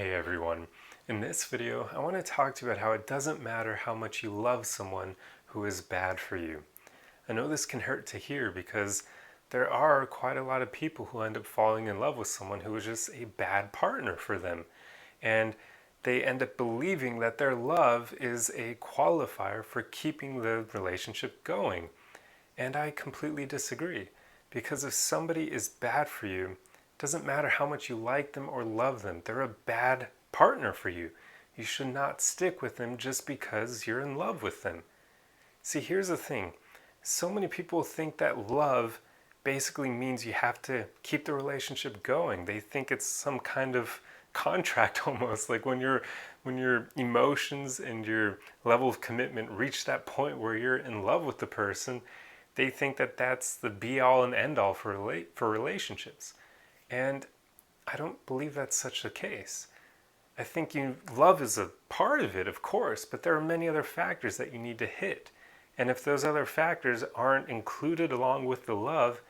Hey everyone. In this video, I want to talk to you about how it doesn't matter how much you love someone who is bad for you. I know this can hurt to hear because there are quite a lot of people who end up falling in love with someone who is just a bad partner for them. And they end up believing that their love is a qualifier for keeping the relationship going. And I completely disagree. Because if somebody is bad for you, it doesn't matter how much you like them or love them, they're a bad partner for you. You should not stick with them just because you're in love with them. See, here's the thing. So many people think that love basically means you have to keep the relationship going. They think it's some kind of contract almost, like when your emotions and your level of commitment reach that point where you're in love with the person, they think that that's the be all and end all for relationships. And I don't believe that's such the case. I think love is a part of it, of course, but there are many other factors that you need to hit. And if those other factors aren't included along with the love,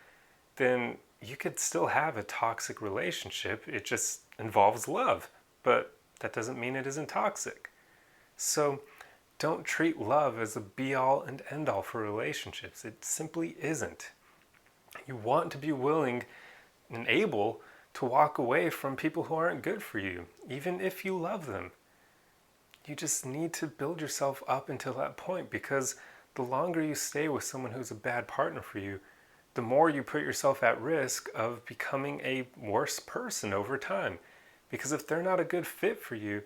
then you could still have a toxic relationship. It just involves love, but that doesn't mean it isn't toxic. So don't treat love as a be all and end all for relationships. It simply isn't. You want to be willing and able to walk away from people who aren't good for you, even if you love them. You just need to build yourself up until that point, because the longer you stay with someone who's a bad partner for you, the more you put yourself at risk of becoming a worse person over time. Because if they're not a good fit for you,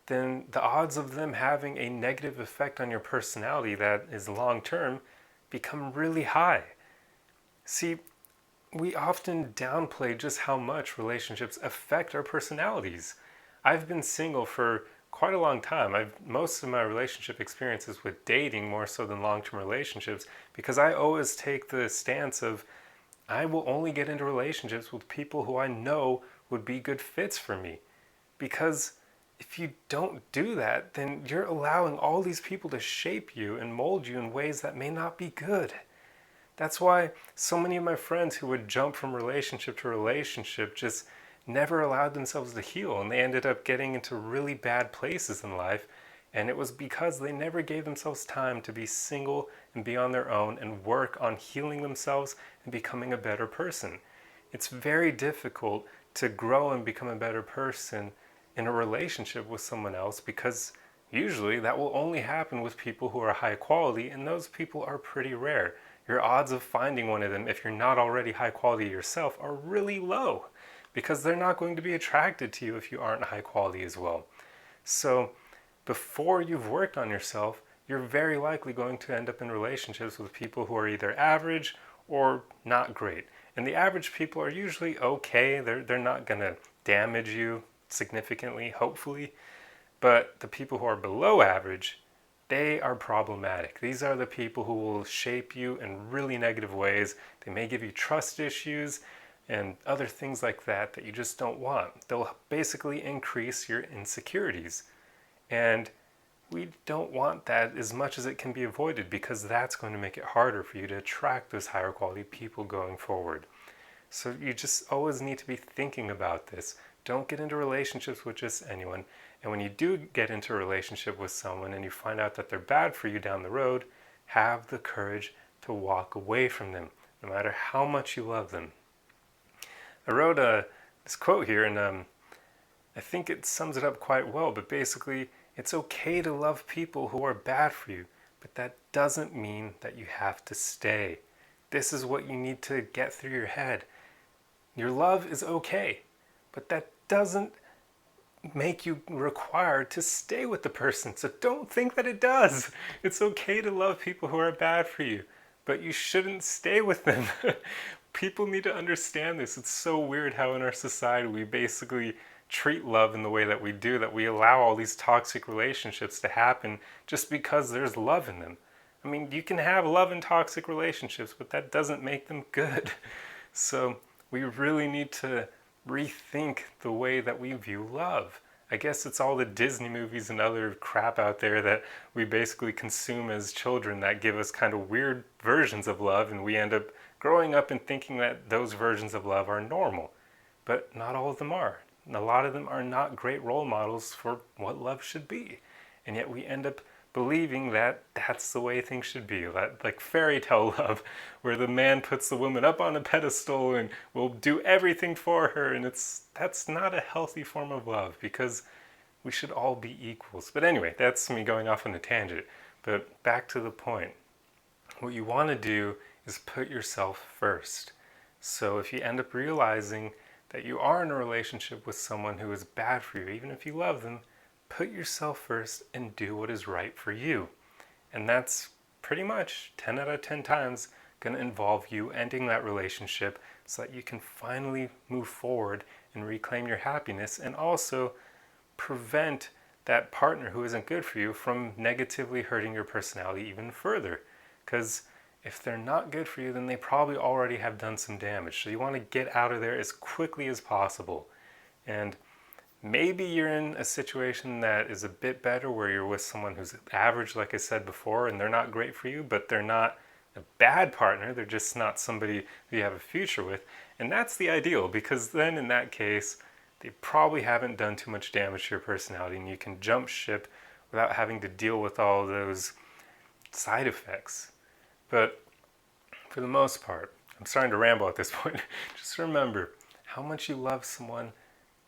then the odds of them having a negative effect on your personality that is long term become really high. See, we often downplay just how much relationships affect our personalities. I've been single for quite a long time. Most of my relationship experiences with dating more so than long-term relationships, because I always take the stance of I will only get into relationships with people who I know would be good fits for me. Because if you don't do that, then you're allowing all these people to shape you and mold you in ways that may not be good. That's why so many of my friends who would jump from relationship to relationship just never allowed themselves to heal, and they ended up getting into really bad places in life. And it was because they never gave themselves time to be single and be on their own and work on healing themselves and becoming a better person. It's very difficult to grow and become a better person in a relationship with someone else, because usually that will only happen with people who are high quality, and those people are pretty rare. Your odds of finding one of them, if you're not already high quality yourself, are really low, because they're not going to be attracted to you if you aren't high quality as well. So before you've worked on yourself, you're very likely going to end up in relationships with people who are either average or not great. And the average people are usually okay. They're not going to damage you significantly, hopefully. But the people who are below average, they are problematic. These are the people who will shape you in really negative ways. They may give you trust issues and other things like that that you just don't want. They'll basically increase your insecurities. And we don't want that as much as it can be avoided, because that's going to make it harder for you to attract those higher quality people going forward. So you just always need to be thinking about this. Don't get into relationships with just anyone. And when you do get into a relationship with someone and you find out that they're bad for you down the road, have the courage to walk away from them, no matter how much you love them. I wrote this quote here, and I think it sums it up quite well. But basically, it's okay to love people who are bad for you, but that doesn't mean that you have to stay. This is what you need to get through your head. Your love is okay, but that doesn't make you required to stay with the person. So don't think that it does. It's okay to love people who are bad for you, but you shouldn't stay with them. People need to understand this. It's so weird how in our society we basically treat love in the way that we do, that we allow all these toxic relationships to happen just because there's love in them. I mean, you can have love in toxic relationships, but that doesn't make them good. So we really need to rethink the way that we view love. I guess it's all the Disney movies and other crap out there that we basically consume as children that give us kind of weird versions of love, and we end up growing up and thinking that those versions of love are normal. But not all of them are. a lot of them are not great role models for what love should be. And yet we end up believing that that's the way things should be, like fairy tale love, where the man puts the woman up on a pedestal and will do everything for her. And that's not a healthy form of love, because we should all be equals. But anyway, that's me going off on a tangent. But back to the point. What you want to do is put yourself first. So if you end up realizing that you are in a relationship with someone who is bad for you, even if you love them, put yourself first and do what is right for you. And that's pretty much 10 out of 10 times going to involve you ending that relationship so that you can finally move forward and reclaim your happiness, and also prevent that partner who isn't good for you from negatively hurting your personality even further. Because if they're not good for you, then they probably already have done some damage. So you want to get out of there as quickly as possible. And maybe you're in a situation that is a bit better, where you're with someone who's average, like I said before, and they're not great for you, but they're not a bad partner. They're just not somebody who you have a future with. And that's the ideal, because then in that case, they probably haven't done too much damage to your personality, and you can jump ship without having to deal with all those side effects. But for the most part, I'm starting to ramble at this point. Just remember, how much you love someone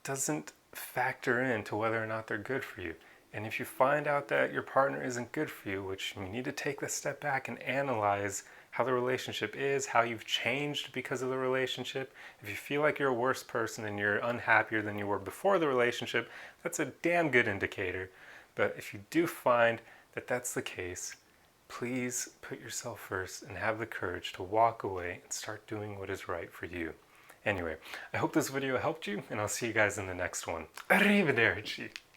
doesn't factor into whether or not they're good for you. And if you find out that your partner isn't good for you, which you need to take a step back and analyze how the relationship is, how you've changed because of the relationship. If you feel like you're a worse person and you're unhappier than you were before the relationship, that's a damn good indicator. But if you do find that that's the case, please put yourself first and have the courage to walk away and start doing what is right for you. Anyway, I hope this video helped you, and I'll see you guys in the next one. Arrivederci!